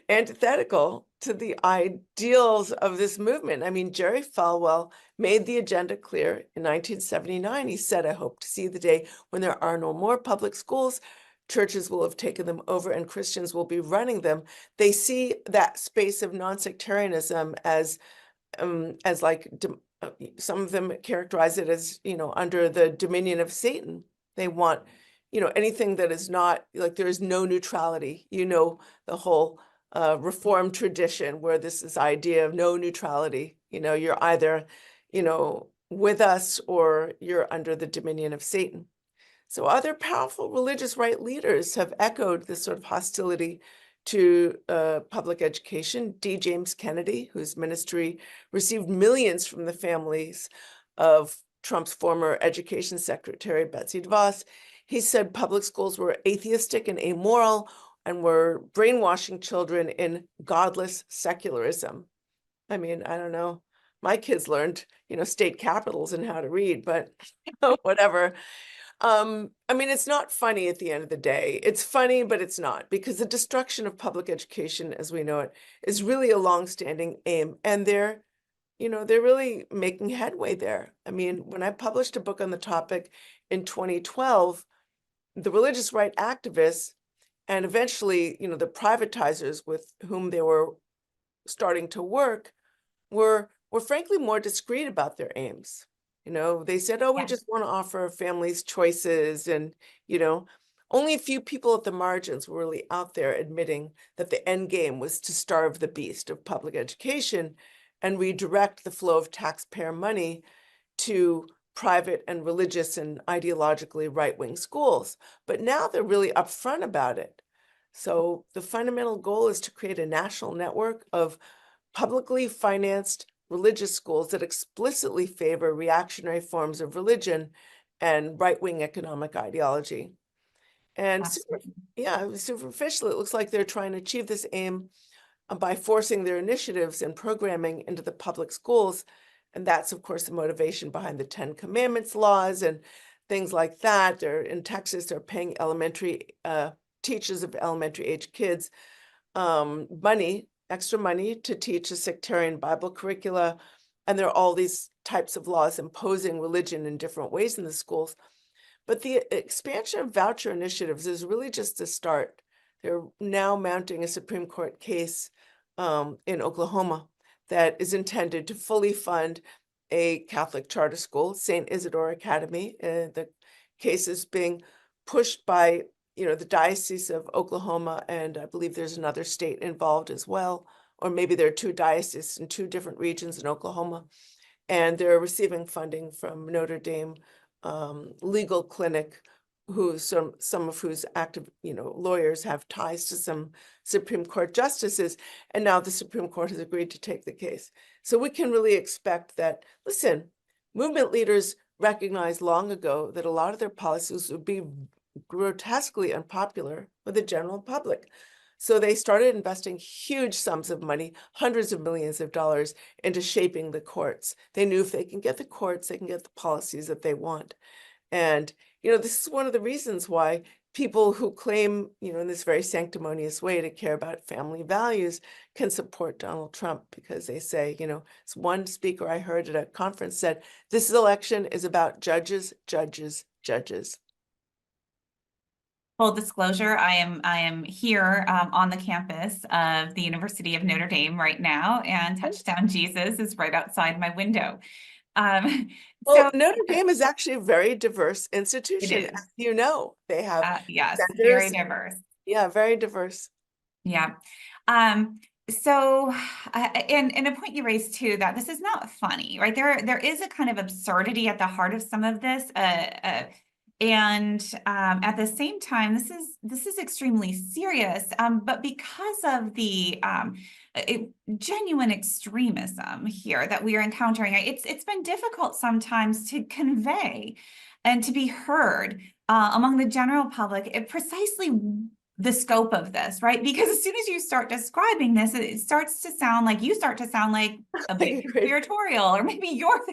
antithetical to the ideals of this movement. I mean, Jerry Falwell made the agenda clear in 1979. He said, I hope to see the day when there are no more public schools. Churches will have taken them over and Christians will be running them. They see that space of non-sectarianism as like some of them characterize it as, under the dominion of Satan. They want, anything that is not like there is no neutrality, the whole Reformed tradition where this idea of no neutrality, you're either, with us or you're under the dominion of Satan. So other powerful religious right leaders have echoed this sort of hostility to public education. D. James Kennedy, whose ministry received millions from the families of Trump's former education secretary, Betsy DeVos, he said public schools were atheistic and amoral and were brainwashing children in godless secularism. I mean, I don't know. My kids learned, state capitals and how to read, but whatever. I mean, it's not funny at the end of the day. It's funny, but it's not, because the destruction of public education as we know it is really a longstanding aim. And they're really making headway there. I mean, when I published a book on the topic in 2012, the religious right activists and eventually, the privatizers with whom they were starting to work were frankly more discreet about their aims. They said, oh, we Yes. just want to offer families choices. And, only a few people at the margins were really out there admitting that the end game was to starve the beast of public education and redirect the flow of taxpayer money to private and religious and ideologically right-wing schools. But now they're really upfront about it. So the fundamental goal is to create a national network of publicly financed religious schools that explicitly favor reactionary forms of religion and right-wing economic ideology. And Absolutely. superficial, it looks like they're trying to achieve this aim by forcing their initiatives and programming into the public schools. And that's, of course, the motivation behind the Ten Commandments laws and things like that. Or in Texas, they're paying teachers of elementary age kids extra money to teach a sectarian Bible curricula. And there are all these types of laws imposing religion in different ways in the schools. But the expansion of voucher initiatives is really just the start. They're now mounting a Supreme Court case in Oklahoma that is intended to fully fund a Catholic charter school, St. Isidore Academy. The case is being pushed by, the Diocese of Oklahoma, and I believe there's another state involved as well, or maybe there are two dioceses in two different regions in Oklahoma, and they're receiving funding from Notre Dame legal clinic, some of whose active, lawyers have ties to some Supreme Court justices, and now the Supreme Court has agreed to take the case. So we can really expect that, listen, movement leaders recognized long ago that a lot of their policies would be grotesquely unpopular with the general public. So they started investing huge sums of money, hundreds of millions of dollars, into shaping the courts. They knew if they can get the courts, they can get the policies that they want. And, this is one of the reasons why people who claim, in this very sanctimonious way to care about family values can support Donald Trump, because they say, it's one speaker I heard at a conference said, this election is about judges, judges, judges. Full disclosure, I am here on the campus of the University of Notre Dame right now, and Touchdown Jesus is right outside my window. Well, Notre Dame is actually a very diverse institution. It is. They have Yes, centers. very diverse. Yeah, very diverse. Yeah. So, and a point you raised too, that this is not funny, right? There is a kind of absurdity at the heart of some of this, and at the same time, this is extremely serious. But because of the genuine extremism here that we are encountering, it's been difficult sometimes to convey and to be heard among the general public precisely the scope of this, right? Because as soon as you start describing this, it starts to sound like you start to sound like a bit conspiratorial, or maybe you're,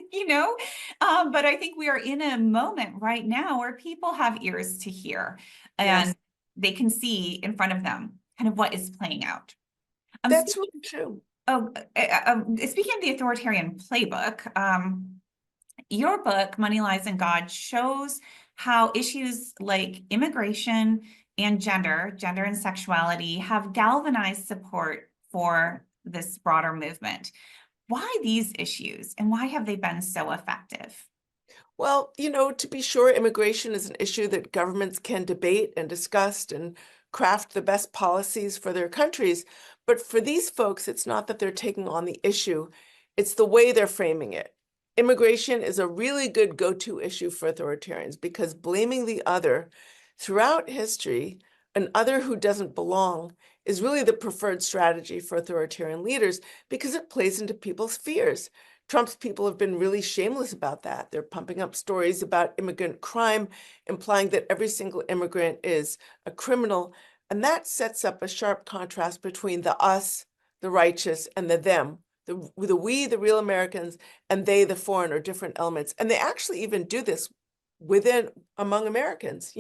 but I think we are in a moment right now where people have ears to hear, and Yes. they can see in front of them kind of what is playing out. That's really true. Speaking of the authoritarian playbook, your book, Money, Lies, and God, shows how issues like immigration and gender and sexuality have galvanized support for this broader movement. Why these issues, and why have they been so effective? Well, to be sure, immigration is an issue that governments can debate and discuss and craft the best policies for their countries. But for these folks, it's not that they're taking on the issue, it's the way they're framing it. Immigration is a really good go-to issue for authoritarians, because blaming the other throughout history, an other who doesn't belong, is really the preferred strategy for authoritarian leaders, because it plays into people's fears. Trump's people have been really shameless about that. They're pumping up stories about immigrant crime, implying that every single immigrant is a criminal. And that sets up a sharp contrast between the us, the righteous, and the them, the we, the real Americans, and they, the foreign, or different elements. And they actually even do this among Americans.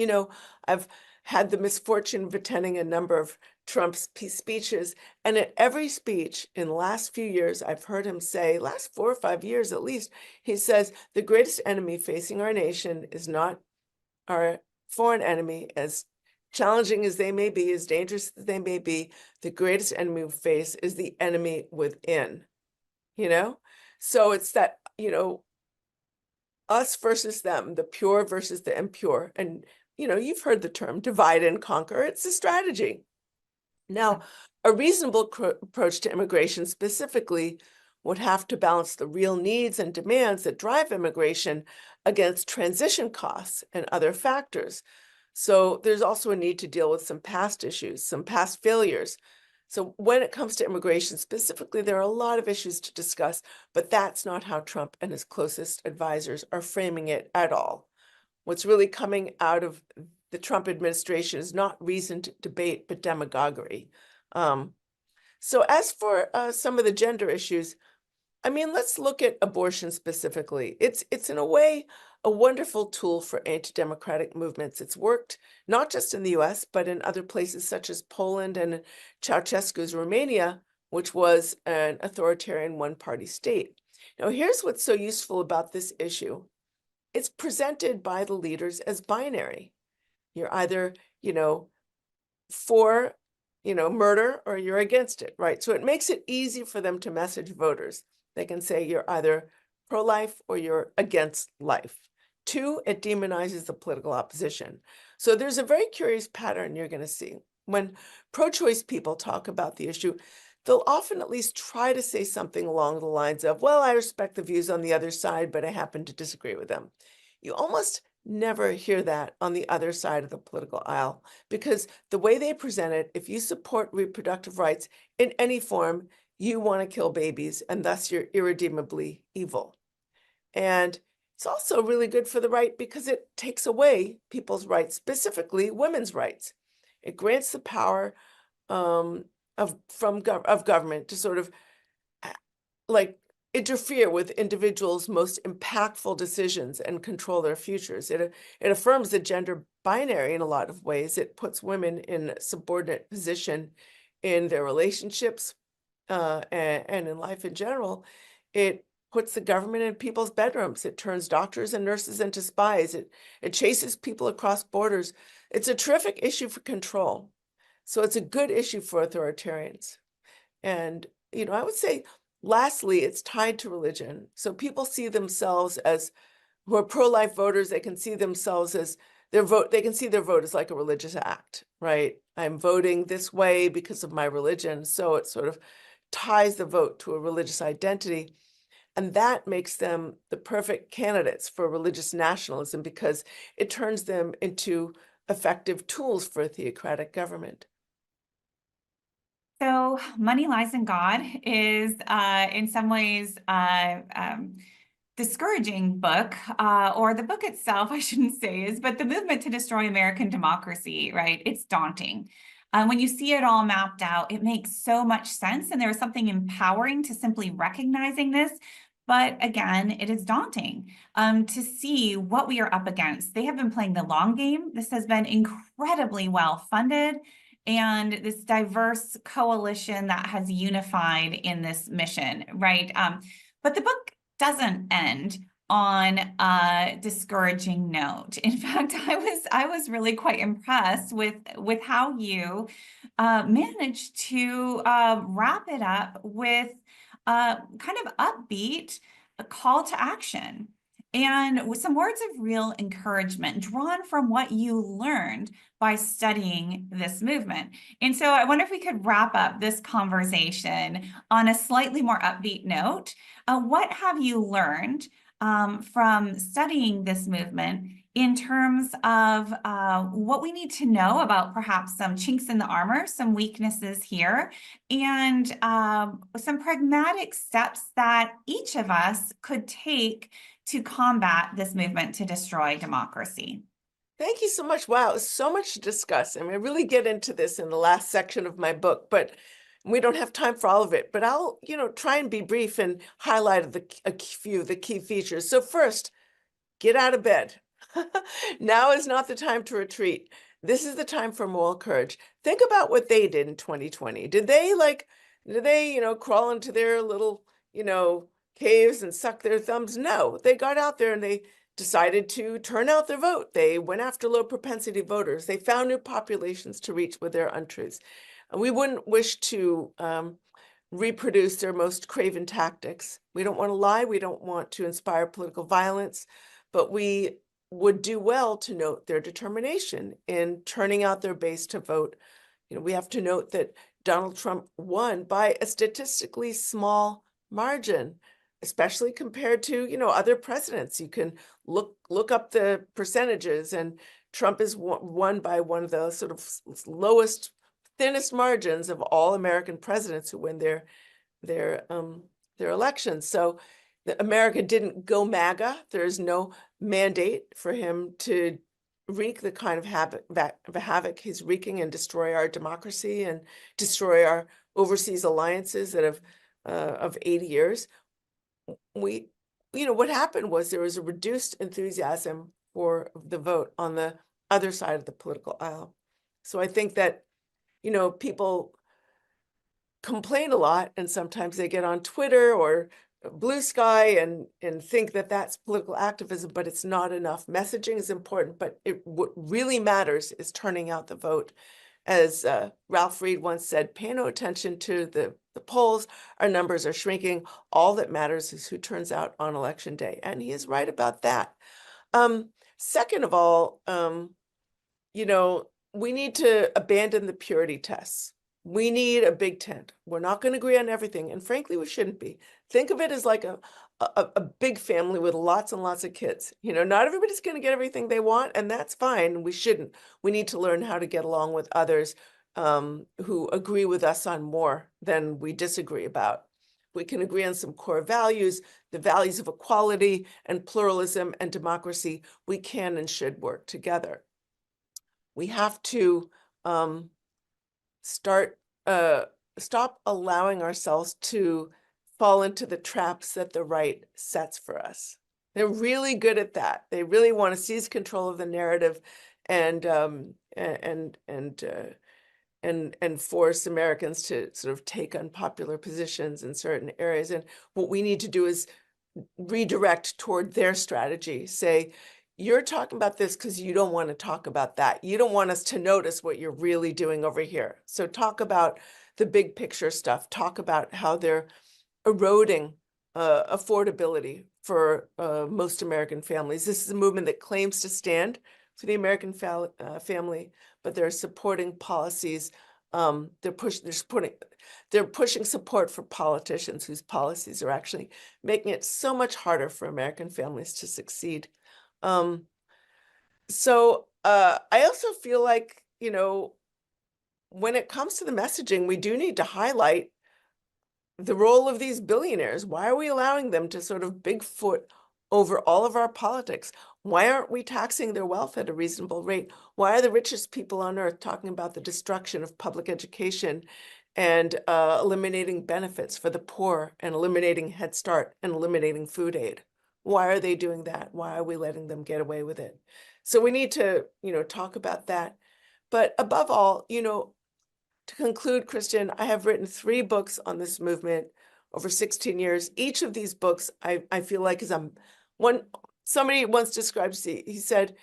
I've had the misfortune of attending a number of Trump's speeches, and at every speech in the last few years, I've heard him say, last 4 or 5 years at least, he says, the greatest enemy facing our nation is not our foreign enemy, as challenging as they may be, as dangerous as they may be. The greatest enemy we face is the enemy within, So it's that, us versus them, the pure versus the impure. And, you've heard the term divide and conquer. It's a strategy. Now, a reasonable approach to immigration specifically would have to balance the real needs and demands that drive immigration against transition costs and other factors. So there's also a need to deal with some past issues, some past failures. So when it comes to immigration specifically, there are a lot of issues to discuss, but that's not how Trump and his closest advisors are framing it at all. What's really coming out of the Trump administration is not reasoned debate, but demagoguery. So as for some of the gender issues, I mean, let's look at abortion specifically. It's in a way a wonderful tool for anti-democratic movements. It's worked not just in the US, but in other places such as Poland and Ceausescu's Romania, which was an authoritarian one-party state. Now, here's what's so useful about this issue. It's presented by the leaders as binary. You're either, for, murder or you're against it, right? So it makes it easy for them to message voters. They can say you're either pro-life or you're against life. Two, it demonizes the political opposition. So there's a very curious pattern you're going to see. When pro-choice people talk about the issue, they'll often at least try to say something along the lines of, well, I respect the views on the other side, but I happen to disagree with them. You almost never hear that on the other side of the political aisle, because the way they present it, if you support reproductive rights in any form, you want to kill babies, and thus you're irredeemably evil. And it's also really good for the right because it takes away people's rights, specifically women's rights. It grants the power of government to sort of like interfere with individuals' most impactful decisions and control their futures. It affirms the gender binary in a lot of ways. It puts women in a subordinate position in their relationships and in life in general. It puts the government in people's bedrooms. It turns doctors and nurses into spies. It chases people across borders. It's a terrific issue for control. So it's a good issue for authoritarians. And, I would say, lastly, it's tied to religion. So people see themselves as, who are pro-life voters, they can see themselves as they can see their vote as like a religious act, right? I'm voting this way because of my religion. So it sort of ties the vote to a religious identity. And that makes them the perfect candidates for religious nationalism because it turns them into effective tools for a theocratic government. So Money Lies in God is in some ways discouraging book, or the book itself, I shouldn't say is, but the movement to destroy American democracy, right? It's daunting. When you see it all mapped out, it makes so much sense. And there is something empowering to simply recognizing this. But again, it is daunting to see what we are up against. They have been playing the long game. This has been incredibly well funded, and this diverse coalition that has unified in this mission, right? But the book doesn't end on a discouraging note. In fact, I was really quite impressed with how you managed to wrap it up with kind of upbeat a call to action, and with some words of real encouragement drawn from what you learned by studying this movement. And so I wonder if we could wrap up this conversation on a slightly more upbeat note. What have you learned from studying this movement in terms of what we need to know about perhaps some chinks in the armor, some weaknesses here, and some pragmatic steps that each of us could take to combat this movement to destroy democracy? Thank you so much. Wow, so much to discuss. I mean, I really get into this in the last section of my book, but we don't have time for all of it. But I'll, try and be brief and highlight a few of the key features. So first, get out of bed. Now is not the time to retreat. This is the time for moral courage. Think about what they did in 2020. Did they crawl into their little, caves and suck their thumbs? No, they got out there and they decided to turn out their vote. They went after low propensity voters. They found new populations to reach with their untruths. And we wouldn't wish to reproduce their most craven tactics. We don't want to lie. We don't want to inspire political violence, but we would do well to note their determination in turning out their base to vote. We have to note that Donald Trump won by a statistically small margin, especially compared to, other presidents. You can look up the percentages, and Trump is won by one of the sort of lowest, thinnest margins of all American presidents who win their elections. So America didn't go MAGA. There is no mandate for him to wreak the kind of havoc he's wreaking and destroy our democracy and destroy our overseas alliances that have of 80 years. What happened was there was a reduced enthusiasm for the vote on the other side of the political aisle. So I think that, people complain a lot, and sometimes they get on Twitter or Blue Sky and think that that's political activism, but it's not enough. Messaging is important, but what really matters is turning out the vote. As Ralph Reed once said, pay no attention to the polls. Our numbers are shrinking. All that matters is who turns out on election day. And he is right about that. Second of all, we need to abandon the purity tests. We need a big tent. We're not going to agree on everything. And frankly, we shouldn't be. Think of it as like a big family with lots and lots of kids. Not everybody's going to get everything they want, and that's fine. We shouldn't. We need to learn how to get along with others who agree with us on more than we disagree about. We can agree on some core values, the values of equality and pluralism and democracy. We can and should work together. We have to stop allowing ourselves to fall into the traps that the right sets for us. They're really good at that. They really want to seize control of the narrative and force Americans to sort of take unpopular positions in certain areas. And what we need to do is redirect toward their strategy. Say, you're talking about this because you don't want to talk about that. You don't want us to notice what you're really doing over here. So talk about the big picture stuff. Talk about how they're eroding affordability for most American families. This is a movement that claims to stand for the American family, but they're supporting policies. They're pushing support for politicians whose policies are actually making it so much harder for American families to succeed. So I also feel like, when it comes to the messaging, we do need to highlight the role of these billionaires. Why are we allowing them to sort of Bigfoot over all of our politics? Why aren't we taxing their wealth at a reasonable rate? Why are the richest people on earth talking about the destruction of public education and eliminating benefits for the poor and eliminating Head Start and eliminating food aid? Why are they doing that? Why are we letting them get away with it? So we need to, talk about that. But above all, to conclude, Kristin, I have written 3 books on this movement over 16 years. Each of these books, I feel like is somebody once described, he said,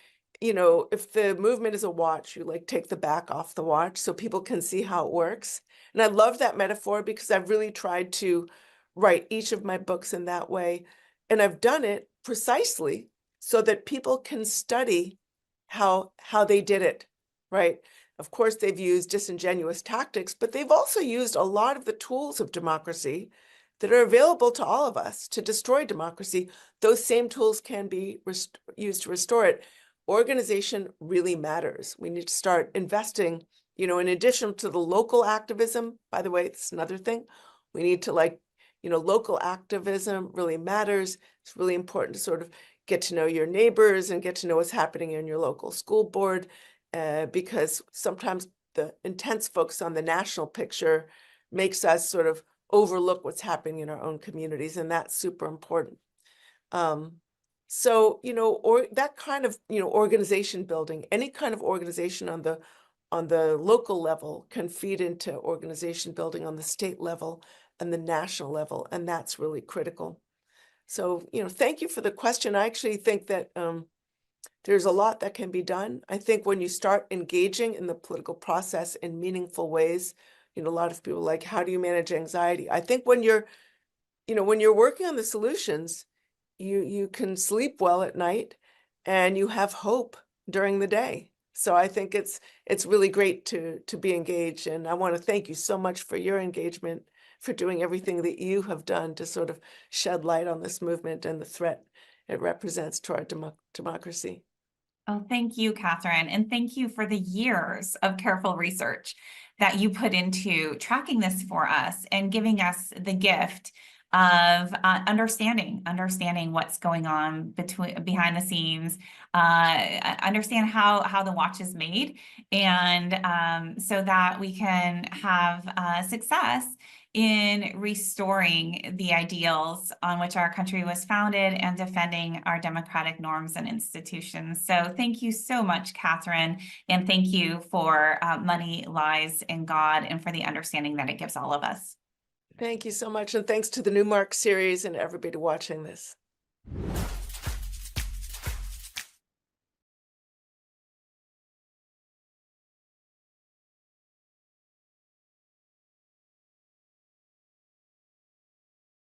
if the movement is a watch, you take the back off the watch so people can see how it works. And I love that metaphor because I've really tried to write each of my books in that way. And I've done it precisely so that people can study how they did it, right? Of course, they've used disingenuous tactics, but they've also used a lot of the tools of democracy that are available to all of us to destroy democracy. Those same tools can be used to restore it. Organization really matters. We need to start investing, in addition to the local activism. By the way, it's another thing. We need to local activism really matters. It's really important to sort of get to know your neighbors and get to know what's happening in your local school board. Because sometimes the intense focus on the national picture makes us sort of overlook what's happening in our own communities, and that's super important. So, or that kind of, organization building, any kind of organization on the local level can feed into organization building on the state level and the national level, and that's really critical. So, thank you for the question. I actually think that there's a lot that can be done. I think when you start engaging in the political process in meaningful ways, a lot of people how do you manage anxiety? I think when you're working on the solutions, you can sleep well at night and you have hope during the day. So I think it's really great to be engaged. And I want to thank you so much for your engagement, for doing everything that you have done to sort of shed light on this movement and the threat it represents to our democracy. Oh, thank you, Katherine. And thank you for the years of careful research that you put into tracking this for us and giving us the gift understanding what's going on behind the scenes, understand how the watch is made, and so that we can have success in restoring the ideals on which our country was founded and defending our democratic norms and institutions. So thank you so much, Katherine, and thank you for Money Lies in God and for the understanding that it gives all of us. Thank you so much. And thanks to the Newmark series and everybody watching this.